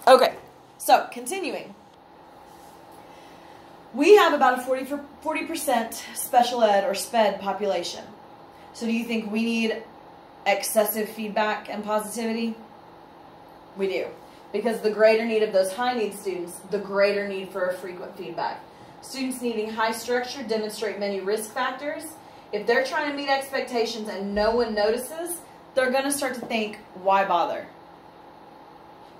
Okay, so continuing. We have about a 40% special ed or SPED population. So do you think we need excessive feedback and positivity? We do. Because the greater need of those high need students, the greater need for a frequent feedback. Students needing high structure demonstrate many risk factors. If they're trying to meet expectations and no one notices, they're going to start to think, why bother?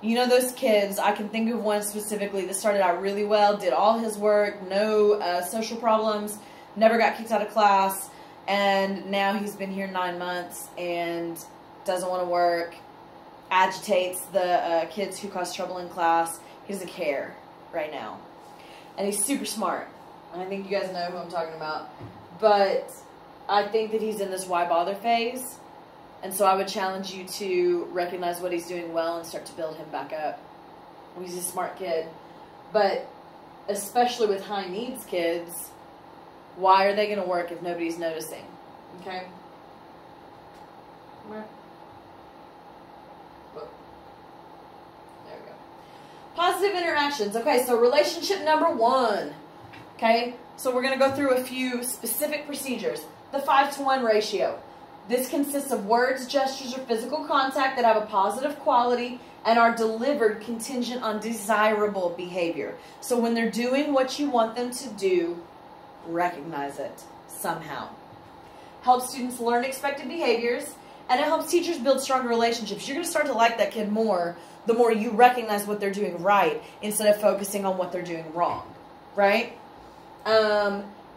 You know those kids, I can think of one specifically that started out really well, did all his work, no social problems, never got kicked out of class, and now he's been here 9 months and doesn't want to work, agitates the kids who cause trouble in class. He doesn't care right now. And he's super smart. I think you guys know who I'm talking about. But I think that he's in this why bother phase. And so I would challenge you to recognize what he's doing well and start to build him back up. He's a smart kid. But especially with high needs kids, why are they going to work if nobody's noticing? Okay? Where? Whoa. There we go. Positive interactions. Okay, so relationship number 1. Okay? So we're going to go through a few specific procedures. The 5-to-1 ratio. This consists of words, gestures, or physical contact that have a positive quality and are delivered contingent on desirable behavior. So when they're doing what you want them to do, recognize it somehow. Helps students learn expected behaviors, and it helps teachers build stronger relationships. You're going to start to like that kid more the more you recognize what they're doing right instead of focusing on what they're doing wrong, right?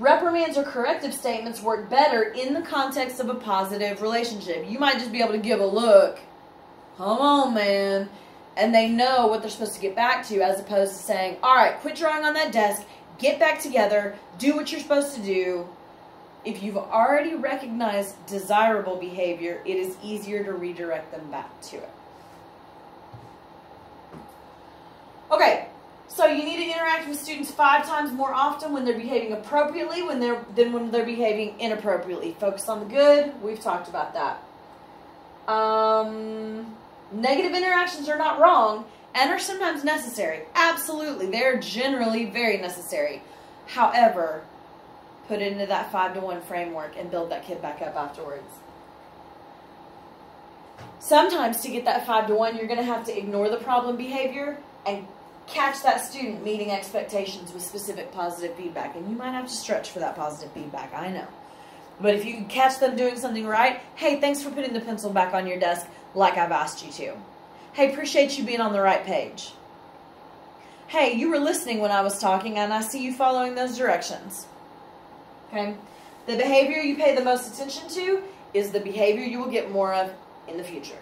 Reprimands or corrective statements work better in the context of a positive relationship. You might just be able to give a look, come on, man, and they know what they're supposed to get back to, as opposed to saying, all right, quit drawing on that desk, get back together, do what you're supposed to do. If you've already recognized desirable behavior, it is easier to redirect them back to it. Okay. So you need to interact with students 5 times more often when they're behaving appropriately than when they're behaving inappropriately. Focus on the good. We've talked about that. Negative interactions are not wrong and are sometimes necessary. Absolutely. They're generally very necessary. However, put it into that 5-to-1 framework and build that kid back up afterwards. Sometimes to get that 5-to-1, you're going to have to ignore the problem behavior and catch that student meeting expectations with specific positive feedback. And you might have to stretch for that positive feedback, I know. But if you can catch them doing something right, hey, thanks for putting the pencil back on your desk like I've asked you to. Hey, appreciate you being on the right page. Hey, you were listening when I was talking and I see you following those directions. Okay? The behavior you pay the most attention to is the behavior you will get more of in the future.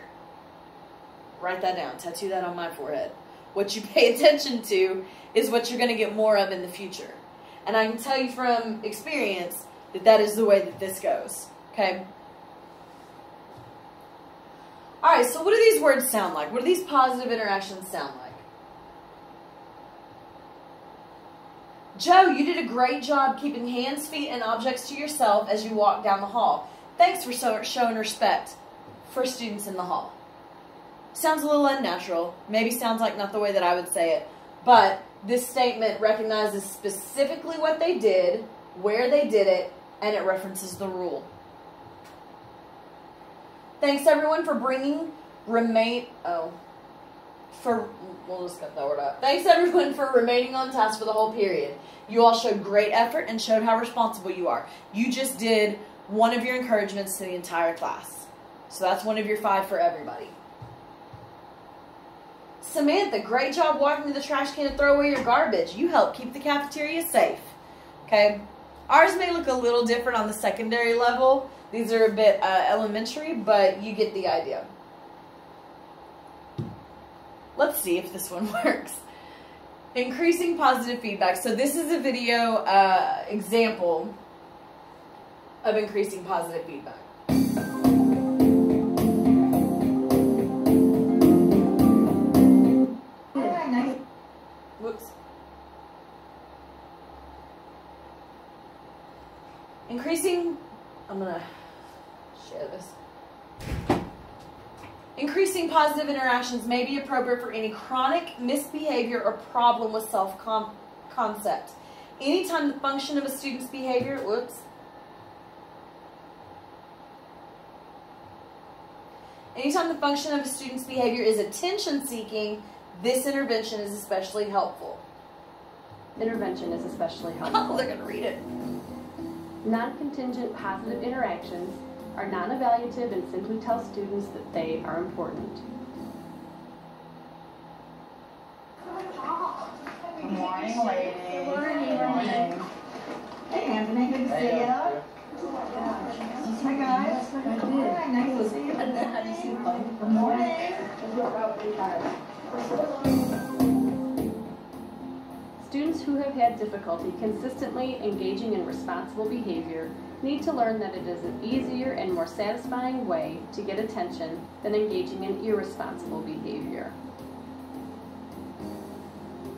Write that down. Tattoo that on my forehead. What you pay attention to is what you're going to get more of in the future. And I can tell you from experience that that is the way that this goes. Okay? Alright, so what do these words sound like? What do these positive interactions sound like? Joe, you did a great job keeping hands, feet, and objects to yourself as you walk down the hall. Thanks for showing respect for students in the hall. Sounds a little unnatural. Maybe sounds like not the way that I would say it. But this statement recognizes specifically what they did, where they did it, and it references the rule. Thanks everyone for we'll just cut that word out. Thanks everyone for remaining on task for the whole period. You all showed great effort and showed how responsible you are. You just did one of your encouragements to the entire class. So that's one of your 5 for everybody. Samantha, great job walking to the trash can to throw away your garbage. You help keep the cafeteria safe. Okay? Ours may look a little different on the secondary level. These are a bit elementary, but you get the idea. Let's see if this one works. Increasing positive feedback. So this is a video example of increasing positive feedback. Whoops. I'm going to share this. Increasing positive interactions may be appropriate for any chronic misbehavior or problem with self-concept. Anytime the function of a student's behavior, anytime the function of a student's behavior is attention-seeking, this intervention is especially helpful. Intervention is especially helpful. Oh, they're going to read it. Non-contingent positive interactions are non-evaluative and simply tell students that they are important. Good morning, ladies. Good morning. Hey, Anthony, good to see you. Hi, guys. Hi, nice to see you. Good morning. Students who have had difficulty consistently engaging in responsible behavior need to learn that it is an easier and more satisfying way to get attention than engaging in irresponsible behavior.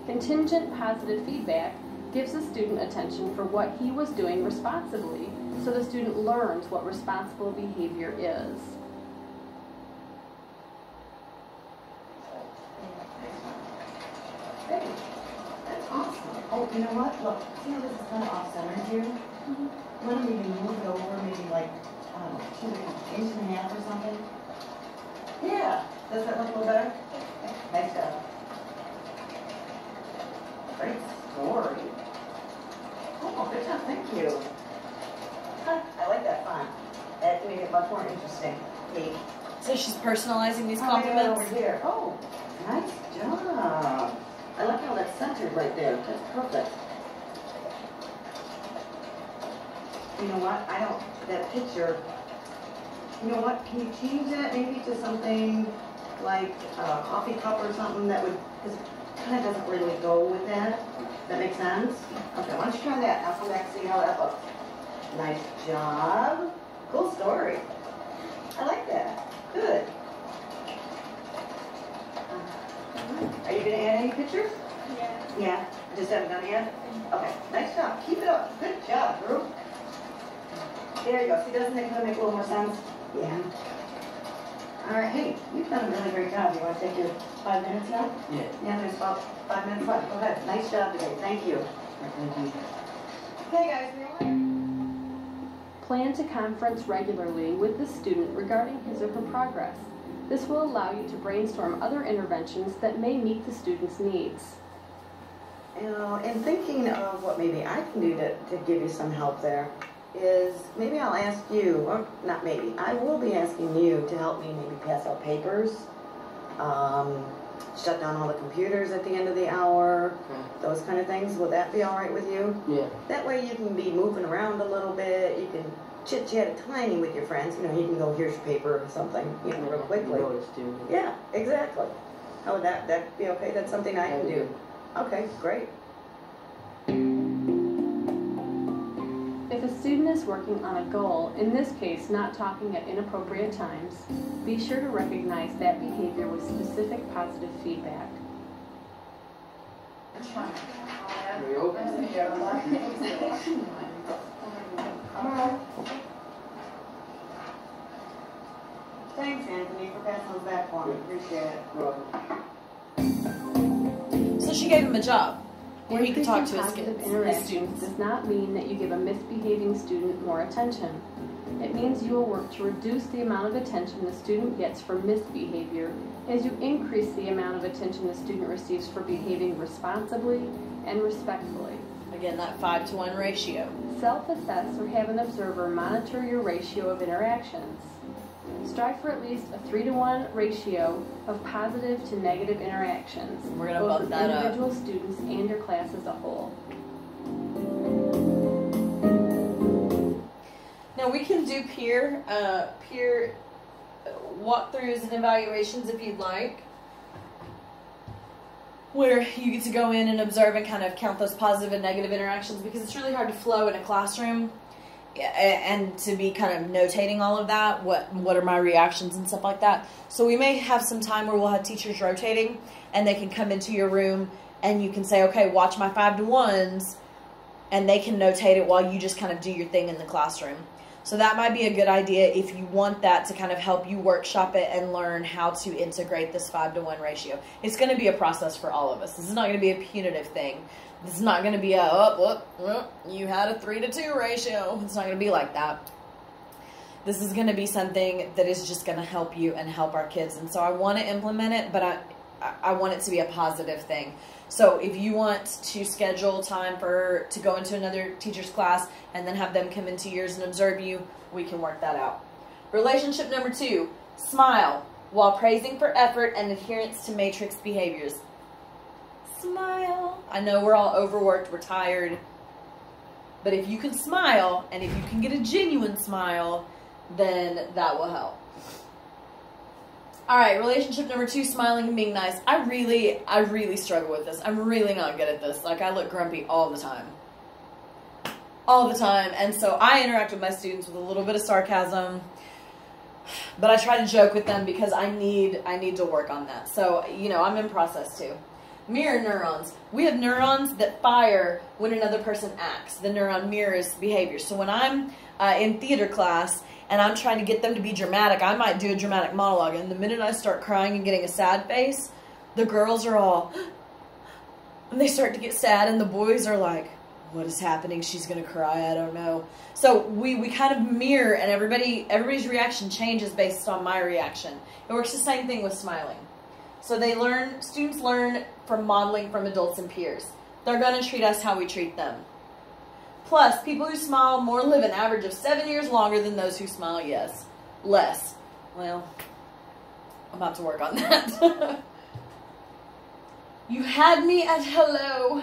Contingent positive feedback gives the student attention for what he was doing responsibly, so the student learns what responsible behavior is. Hey, that's awesome. Oh, you know what? Look, see how this is kind of off-centered here? Why don't we even move it over maybe like, I don't know, 2 inches and a half or something? Yeah. Does that look a little better? Nice job. Great story. Oh, good job. Thank you. Huh, I like that font. That made it much more interesting. Hey. So she's personalizing these Oh, I got it compliments. over here. Oh, nice job. I like how that's centered right there. That's perfect. You know what? That picture, you know what? Can you change that maybe to something like a coffee cup or something that would, because it kind of doesn't really go with that. That makes sense? Okay, why don't you try that? I'll come back and see how that looks. Nice job. Cool story. I like that. Good. Are you going to add any pictures? Yeah. Yeah? Just haven't done it yet? Okay. Nice job. Keep it up. Good job, Drew. There you go. See, doesn't it kind of make a little more sense? Yeah. All right. Hey, you've done a really great job. You want to take your 5 minutes now? Yeah. Yeah, there's about 5 minutes left. Go ahead. Nice job today. Thank you. Thank you. Hey, guys. Plan to conference regularly with the student regarding his or her progress. This will allow you to brainstorm other interventions that may meet the student's needs. You know, in thinking of what maybe I can do to give you some help there, is maybe I'll ask you, or not maybe, I will be asking you to help me maybe pass out papers, shut down all the computers at the end of the hour, those kind of things. Will that be all right with you? Yeah. That way you can be moving around a little bit, you can chit-chat a tiny with your friends, you know, you can go, here's your paper or something, you know, real quickly. You know it's doing. Yeah, exactly. How would that be okay? That's something I can do. Okay, great. If a student is working on a goal, in this case not talking at inappropriate times, be sure to recognize that behavior with specific positive feedback. Are you open? Thanks, Anthony, for passing those back for me. Appreciate it. So she gave him a job where he could talk to his Increasing kids, positive his interactions students. does not mean that you give a misbehaving student more attention. It means you will work to reduce the amount of attention the student gets for misbehavior as you increase the amount of attention the student receives for behaving responsibly and respectfully. Again, that 5-to-1 ratio. Self-assess or have an observer monitor your ratio of interactions. Strive for at least a 3-to-1 ratio of positive to negative interactions, We're gonna both bump with that up. individual students and your class as a whole. Now we can do peer walkthroughs and evaluations if you'd like, where you get to go in and observe and kind of count those positive and negative interactions, because it's really hard to flow in a classroom and to be kind of notating all of that, what are my reactions and stuff like that. So we may have some time where we'll have teachers rotating and they can come into your room and you can say, okay, watch my 5-to-1s, and they can notate it while you just kind of do your thing in the classroom. So that might be a good idea if you want that to kind of help you workshop it and learn how to integrate this 5-to-1 ratio. It's going to be a process for all of us. This is not going to be a punitive thing. This is not going to be a, you had a 3-to-2 ratio. It's not going to be like that. This is going to be something that is just going to help you and help our kids. And so I want to implement it, but I want it to be a positive thing. So if you want to schedule time to go into another teacher's class and then have them come into yours and observe you, we can work that out. Relationship number 2, smile while praising for effort and adherence to matrix behaviors. Smile. I know we're all overworked, we're tired, but if you can smile and if you can get a genuine smile, then that will help. All right, relationship number 2, smiling and being nice. I really struggle with this. I'm really not good at this. Like, I look grumpy all the time. All the time. And so I interact with my students with a little bit of sarcasm, but I try to joke with them because I need to work on that. So, you know, I'm in process too. Mirror neurons. We have neurons that fire when another person acts. The neuron mirrors behavior. So when I'm in theater class and I'm trying to get them to be dramatic, I might do a dramatic monologue, and the minute I start crying and getting a sad face, the girls are all, and they start to get sad, and the boys are like, what is happening? She's going to cry. I don't know. So we kind of mirror, and everybody's reaction changes based on my reaction. It works the same thing with smiling. So students learn from modeling from adults and peers. They're going to treat us how we treat them. Plus, people who smile more live an average of 7 years longer than those who smile less. Well, I'm about to work on that. You had me at hello.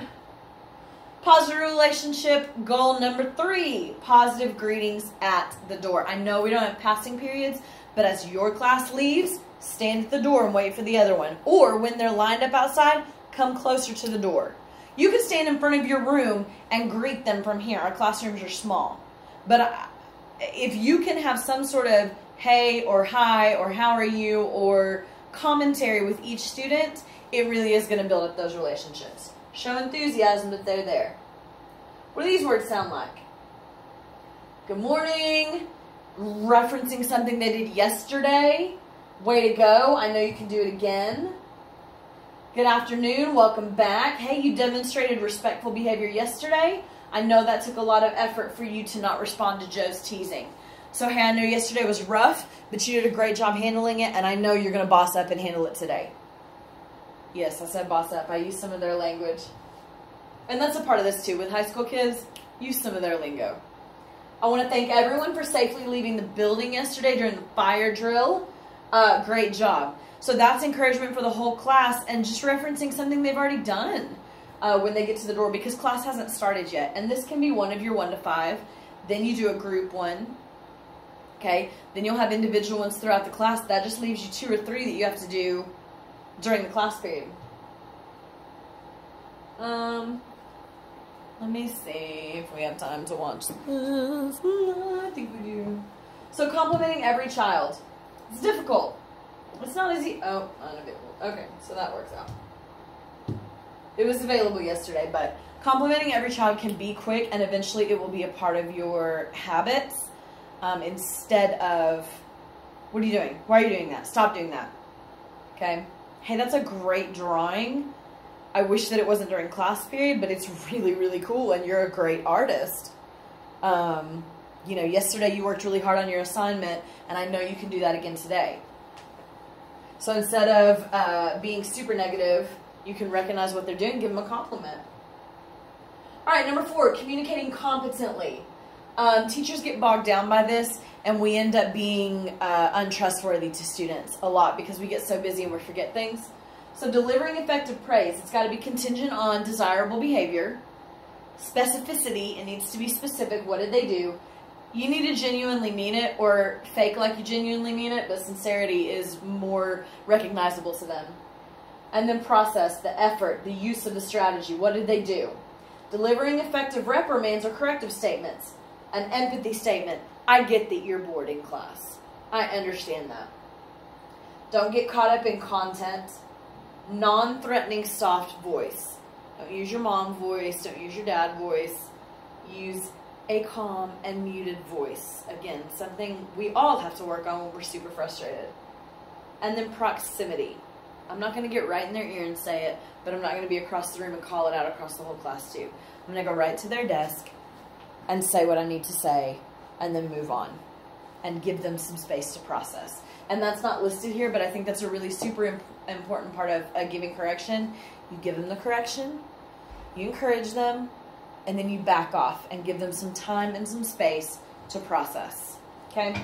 Positive relationship goal number 3, positive greetings at the door. I know we don't have passing periods, but as your class leaves, stand at the door and wait for the other one. Or when they're lined up outside, come closer to the door. You can stand in front of your room and greet them from here. Our classrooms are small. But if you can have some sort of hey or hi or how are you or commentary with each student, it really is going to build up those relationships. Show enthusiasm that they're there. What do these words sound like? Good morning. Referencing something they did yesterday. Way to go. I know you can do it again. Good afternoon. Welcome back. Hey, you demonstrated respectful behavior yesterday. I know that took a lot of effort for you to not respond to Joe's teasing. So, hey, I know yesterday was rough, but you did a great job handling it, and I know you're going to boss up and handle it today. Yes, I said boss up. I used some of their language. And that's a part of this, too. With high school kids, use some of their lingo. I want to thank everyone for safely leaving the building yesterday during the fire drill. Great job. So that's encouragement for the whole class and just referencing something they've already done when they get to the door because class hasn't started yet. And this can be one of your 1 to 5. Then you do a group one. Okay. Then you'll have individual ones throughout the class. That just leaves you 2 or 3 that you have to do during the class period. Let me see if we have time to watch this. I think we do. So complimenting every child. It's difficult. It's not easy. Oh, unavailable. Okay, so that works out. It was available yesterday, but complimenting every child can be quick, and eventually it will be a part of your habits instead of, what are you doing? Why are you doing that? Stop doing that. Okay? Hey, that's a great drawing. I wish that it wasn't during class period, but it's really, really cool, and you're a great artist. You know, yesterday you worked really hard on your assignment, and I know you can do that again today. So instead of being super negative, you can recognize what they're doing, give them a compliment. All right, number 4, communicating competently. Teachers get bogged down by this, and we end up being untrustworthy to students a lot because we get so busy and we forget things. So delivering effective praise, it's got to be contingent on desirable behavior, specificity, it needs to be specific. What did they do? You need to genuinely mean it or fake like you genuinely mean it, but sincerity is more recognizable to them. And then process, the effort, the use of the strategy. What did they do? Delivering effective reprimands or corrective statements. An empathy statement. I get that you're bored in class. I understand that. Don't get caught up in content. Non-threatening soft voice. Don't use your mom voice. Don't use your dad voice. Use a calm and muted voice. Again, something we all have to work on when we're super frustrated. And then proximity. I'm not going to get right in their ear and say it, but I'm not going to be across the room and call it out across the whole class too. I'm going to go right to their desk and say what I need to say and then move on and give them some space to process. And that's not listed here, but I think that's a really super important part of giving correction. You give them the correction, you encourage them, and then you back off and give them some time and some space to process. Okay?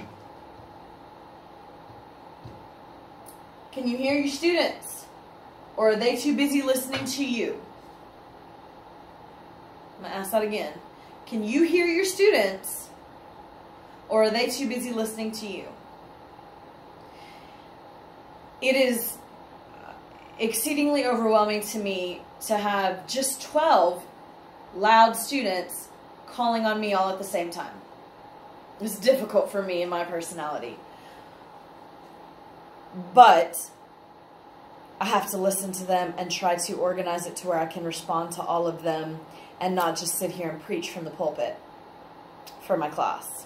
Can you hear your students? Or are they too busy listening to you? I'm going to ask that again. Can you hear your students? Or are they too busy listening to you? It is exceedingly overwhelming to me to have just 12 loud students calling on me all at the same time. It's difficult for me and my personality. But I have to listen to them and try to organize it to where I can respond to all of them and not just sit here and preach from the pulpit for my class.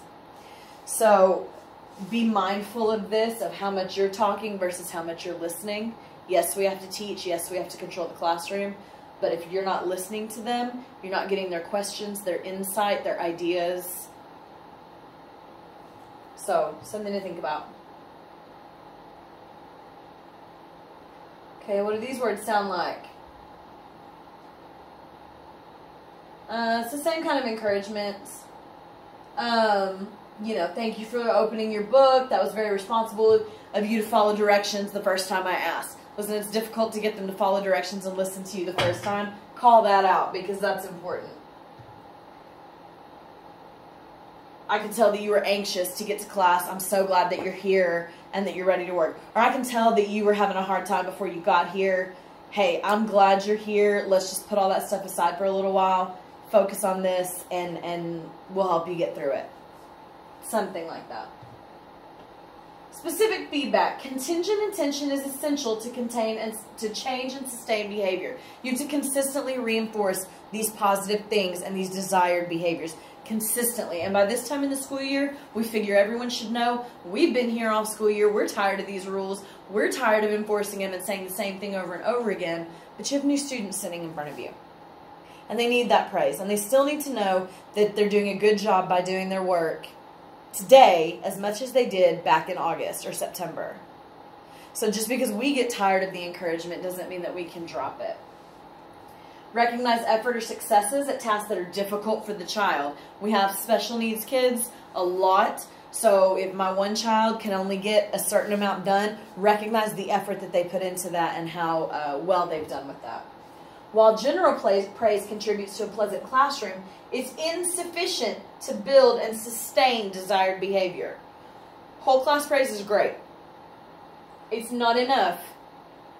So be mindful of this, of how much you're talking versus how much you're listening. Yes, we have to teach. Yes, we have to control the classroom. But if you're not listening to them, you're not getting their questions, their insight, their ideas. So, something to think about. Okay, what do these words sound like? It's the same kind of encouragement. You know, thank you for opening your book. That was very responsible of you to follow directions the first time I asked. Listen, it's difficult to get them to follow directions and listen to you the first time. Call that out because that's important. I can tell that you were anxious to get to class. I'm so glad that you're here and that you're ready to work. Or I can tell that you were having a hard time before you got here. Hey, I'm glad you're here. Let's just put all that stuff aside for a little while. Focus on this and we'll help you get through it. Something like that. Specific feedback. Contingent intention is essential to contain and to change and sustain behavior. You have to consistently reinforce these positive things and these desired behaviors. Consistently. And by this time in the school year, we figure everyone should know we've been here all school year. We're tired of these rules. We're tired of enforcing them and saying the same thing over and over again. But you have new students sitting in front of you. And they need that praise. And they still need to know that they're doing a good job by doing their work today as much as they did back in August or September. So just because we get tired of the encouragement doesn't mean that we can drop it. Recognize effort or successes at tasks that are difficult for the child. We have special needs kids a lot. So if my one child can only get a certain amount done, recognize the effort that they put into that and how well they've done with that. While general praise contributes to a pleasant classroom, it's insufficient to build and sustain desired behavior. Whole class praise is great. It's not enough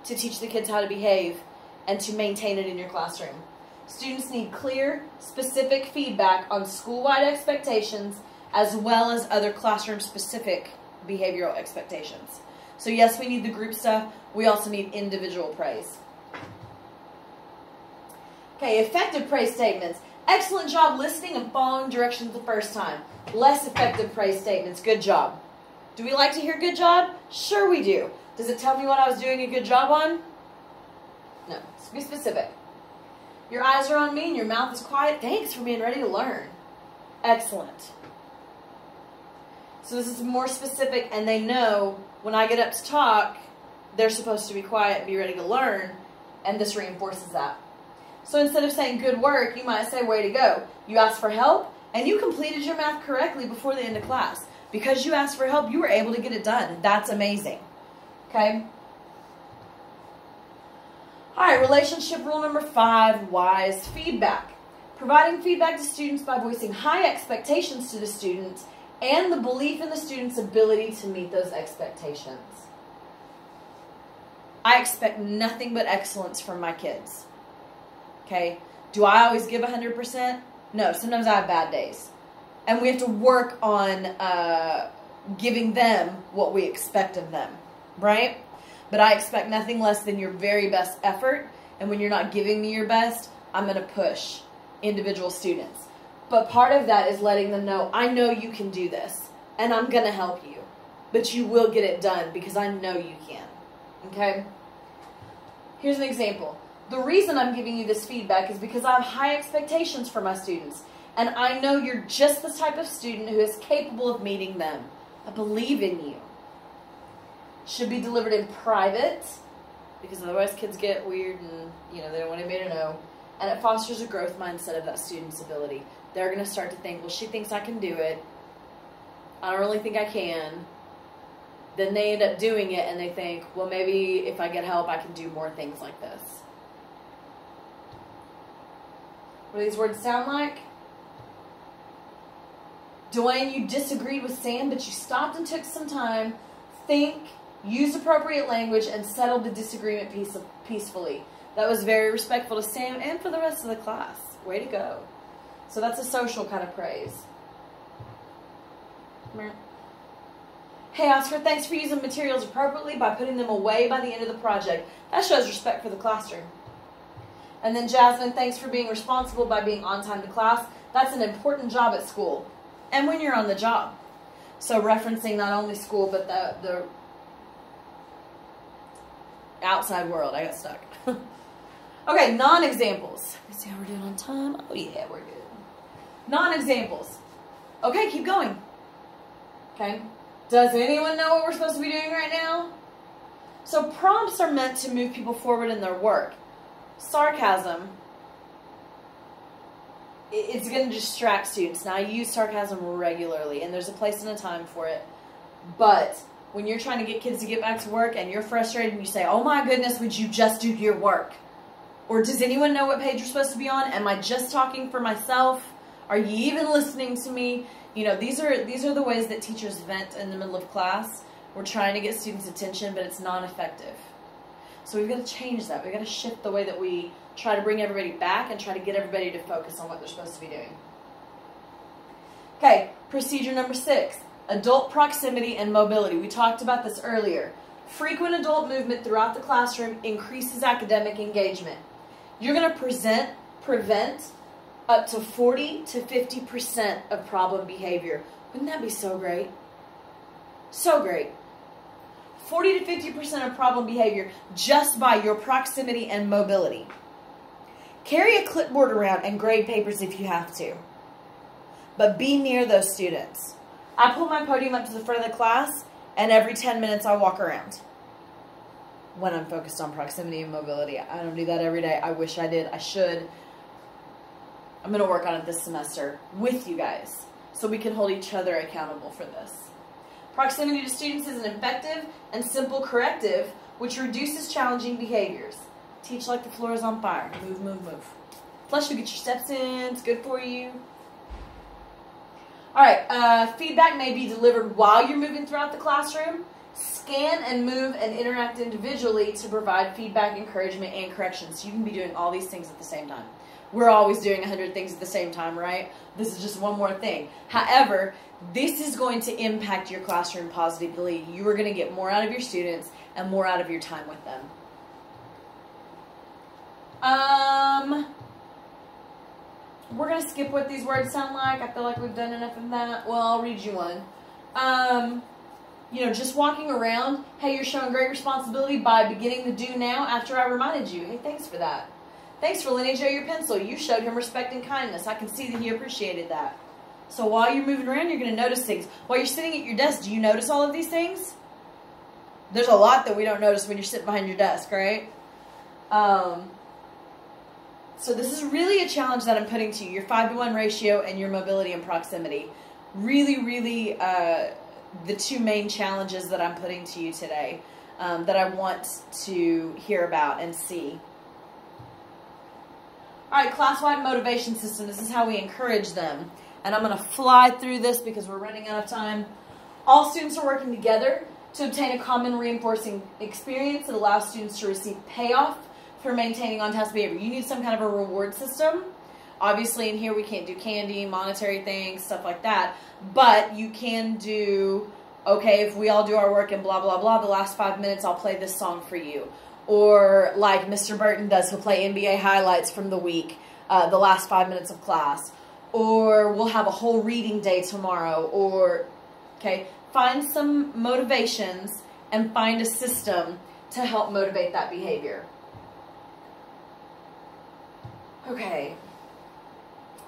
to teach the kids how to behave and to maintain it in your classroom. Students need clear, specific feedback on school-wide expectations as well as other classroom-specific behavioral expectations. So yes, we need the group stuff. We also need individual praise. Okay, effective praise statements. Excellent job listening and following directions the first time. Less effective praise statements. Good job. Do we like to hear good job? Sure we do. Does it tell me what I was doing a good job on? No. Be specific. Your eyes are on me and your mouth is quiet. Thanks for being ready to learn. Excellent. So this is more specific and they know when I get up to talk, they're supposed to be quiet and be ready to learn, and this reinforces that. So instead of saying good work, you might say way to go. You asked for help and you completed your math correctly before the end of class. Because you asked for help, you were able to get it done. That's amazing. Okay? Alright, relationship rule number 5, wise feedback. Providing feedback to students by voicing high expectations to the student and the belief in the student's ability to meet those expectations. I expect nothing but excellence from my kids. Okay? Do I always give 100%? No, sometimes I have bad days. And we have to work on giving them what we expect of them, right? But I expect nothing less than your very best effort. And when you're not giving me your best, I'm going to push individual students. But part of that is letting them know, I know you can do this, and I'm going to help you. But you will get it done because I know you can. Okay? Here's an example. The reason I'm giving you this feedback is because I have high expectations for my students. And I know you're just the type of student who is capable of meeting them. I believe in you. Should be delivered in private, because otherwise kids get weird and, they don't want anybody to know. And it fosters a growth mindset of that student's ability. They're going to start to think, well, she thinks I can do it. I don't really think I can. Then they end up doing it and they think, well, maybe if I get help, I can do more things like this. What do these words sound like? Dwayne, you disagreed with Sam, but you stopped and took some time, think, use appropriate language, and settled the disagreement peacefully. That was very respectful to Sam and for the rest of the class. Way to go. So that's a social kind of praise. Hey, Oscar, thanks for using materials appropriately by putting them away by the end of the project. That shows respect for the classroom. And then Jasmine, thanks for being responsible by being on time to class. That's an important job at school. And when you're on the job. So referencing not only school, but the outside world. I got stuck. Okay, non-examples. Let's see how we're doing on time. Oh yeah, we're good. Non-examples. Okay, keep going. Okay. Does anyone know what we're supposed to be doing right now? So prompts are meant to move people forward in their work. Sarcasm, it's going to distract students. Now, I use sarcasm regularly, and there's a place and a time for it. But when you're trying to get kids to get back to work and you're frustrated and you say, oh my goodness, would you just do your work? Or does anyone know what page you're supposed to be on? Am I just talking for myself? Are you even listening to me? These are the ways that teachers vent in the middle of class. We're trying to get students' attention, but it's not effective. So we've got to change that. We've got to shift the way that we try to bring everybody back and try to get everybody to focus on what they're supposed to be doing. Okay, procedure number 6, adult proximity and mobility. We talked about this earlier. Frequent adult movement throughout the classroom increases academic engagement. You're going to prevent up to 40 to 50% of problem behavior. Wouldn't that be so great? So great. 40 to 50% of problem behavior just by your proximity and mobility. Carry a clipboard around and grade papers if you have to. But be near those students. I pull my podium up to the front of the class, and every 10 minutes I walk around. When I'm focused on proximity and mobility. I don't do that every day. I wish I did. I should. I'm going to work on it this semester with you guys so we can hold each other accountable for this. Proximity to students is an effective and simple corrective which reduces challenging behaviors. Teach like the floor is on fire. Move, move, move. Plus, you'll get your steps in. It's good for you. All right. Feedback may be delivered while you're moving throughout the classroom. Scan and move and interact individually to provide feedback, encouragement, and correction. So you can be doing all these things at the same time. We're always doing 100 things at the same time, right? This is just one more thing. However, this is going to impact your classroom positively. You are going to get more out of your students and more out of your time with them. We're going to skip what these words sound like. I feel like we've done enough of that. Well, I'll read you one. Just walking around. Hey, you're showing great responsibility by beginning the do now after I reminded you. Hey, thanks for that. Thanks for lending Joe your pencil. You showed him respect and kindness. I can see that he appreciated that. So while you're moving around, you're going to notice things. While you're sitting at your desk, do you notice all of these things? There's a lot that we don't notice when you're sitting behind your desk, right? So this is really a challenge that I'm putting to you. Your 5-to-1 ratio and your mobility and proximity. Really, really the two main challenges that I'm putting to you today that I want to hear about and see. All right, class-wide motivation system. This is how we encourage them. And I'm going to fly through this because we're running out of time. All students are working together to obtain a common reinforcing experience that allows students to receive payoff for maintaining on-task behavior. You need some kind of a reward system. Obviously, in here, we can't do candy, monetary things, stuff like that. But you can do, okay, if we all do our work and blah, blah, blah, the last 5 minutes, I'll play this song for you. Or like Mr. Burton does, he'll play NBA highlights from the week, the last 5 minutes of class. or we'll have a whole reading day tomorrow, or, okay, find some motivations and find a system to help motivate that behavior. Okay.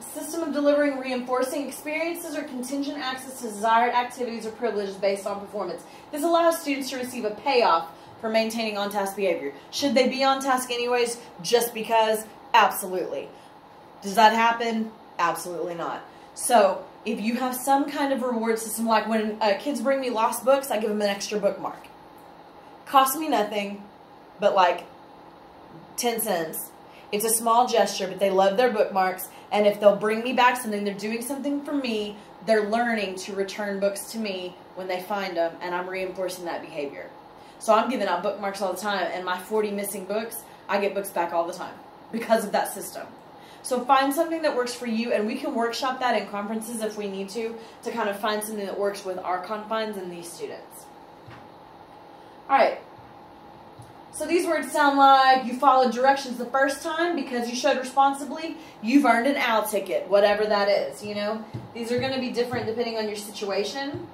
System of delivering reinforcing experiences or contingent access to desired activities or privileges based on performance. This allows students to receive a payoff for maintaining on-task behavior. Should they be on task anyways just because? Absolutely. Does that happen? Absolutely not. So if you have some kind of reward system, like when kids bring me lost books, I give them an extra bookmark. Costs me nothing, but like 10 cents. It's a small gesture, but they love their bookmarks. And if they'll bring me back something, they're doing something for me, they're learning to return books to me when they find them, and I'm reinforcing that behavior. So I'm giving out bookmarks all the time, and my 40 missing books, I get books back all the time because of that system. So find something that works for you, and we can workshop that in conferences if we need to kind of find something that works with our confines and these students. All right. So these words sound like you followed directions the first time because you showed responsibly. You've earned an OWL ticket, whatever that is, you know. These are going to be different depending on your situation.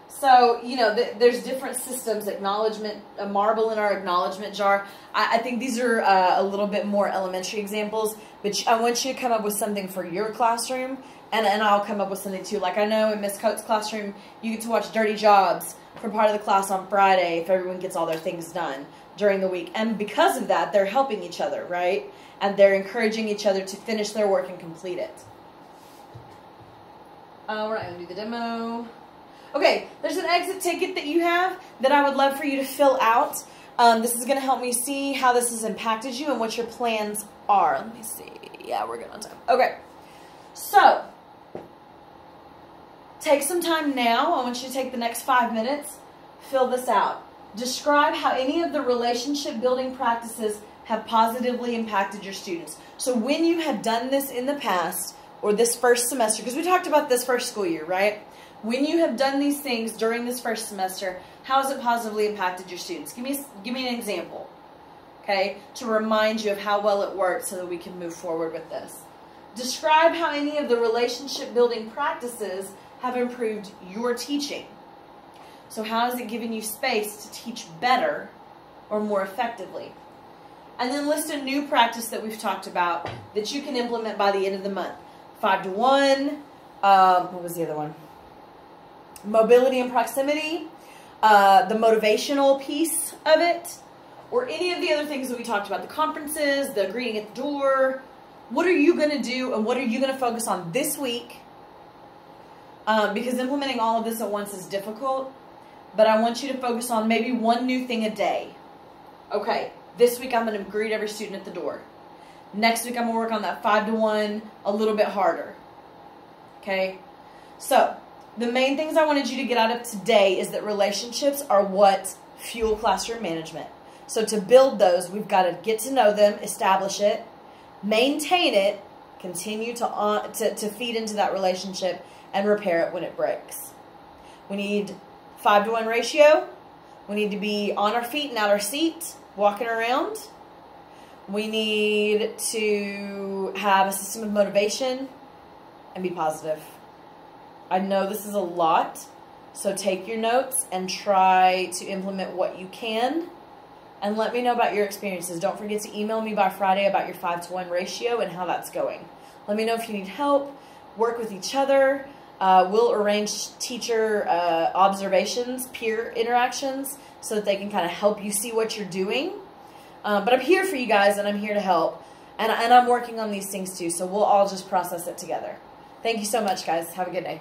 So, you know, there's different systems, acknowledgement, a marble in our acknowledgement jar. I think these are a little bit more elementary examples, but I want you to come up with something for your classroom, and I'll come up with something too. Like I know in Miss Coates' classroom, you get to watch Dirty Jobs for part of the class on Friday if everyone gets all their things done during the week. And because of that, they're helping each other, right? And they're encouraging each other to finish their work and complete it. We're not going to do the demo. Okay, there's an exit ticket that you have that I would love for you to fill out. This is going to help me see how this has impacted you and what your plans are. Let me see. Yeah, we're good on time. Okay, so take some time now. I want you to take the next 5 minutes. Fill this out. Describe how any of the relationship building practices have positively impacted your students. So when you have done this in the past or this first semester, because we talked about this first school year, right? When you have done these things during this first semester, how has it positively impacted your students? Give me an example, okay, to remind you of how well it worked so that we can move forward with this. Describe how any of the relationship building practices have improved your teaching. So how has it given you space to teach better or more effectively? And then list a new practice that we've talked about that you can implement by the end of the month. 5 to 1. What was the other one? Mobility and proximity. The motivational piece of it. Or any of the other things that we talked about. The conferences, the greeting at the door. What are you going to do and what are you going to focus on this week? Because implementing all of this at once is difficult. But I want you to focus on maybe one new thing a day. Okay, this week I'm going to greet every student at the door. Next week I'm going to work on that 5 to 1 a little bit harder. Okay, so the main things I wanted you to get out of today is that relationships are what fuel classroom management. So to build those, we've got to get to know them, establish it, maintain it, continue to feed into that relationship, and repair it when it breaks. We need 5 to 1 ratio. We need to be on our feet and out our seat, walking around. We need to have a system of motivation and be positive. I know this is a lot, so take your notes and try to implement what you can. And let me know about your experiences. Don't forget to email me by Friday about your 5 to 1 ratio and how that's going. Let me know if you need help. Work with each other. We'll arrange teacher observations, peer interactions, so that they can kind of help you see what you're doing. But I'm here for you guys, and I'm here to help. And I'm working on these things too, so we'll all just process it together. Thank you so much, guys. Have a good day.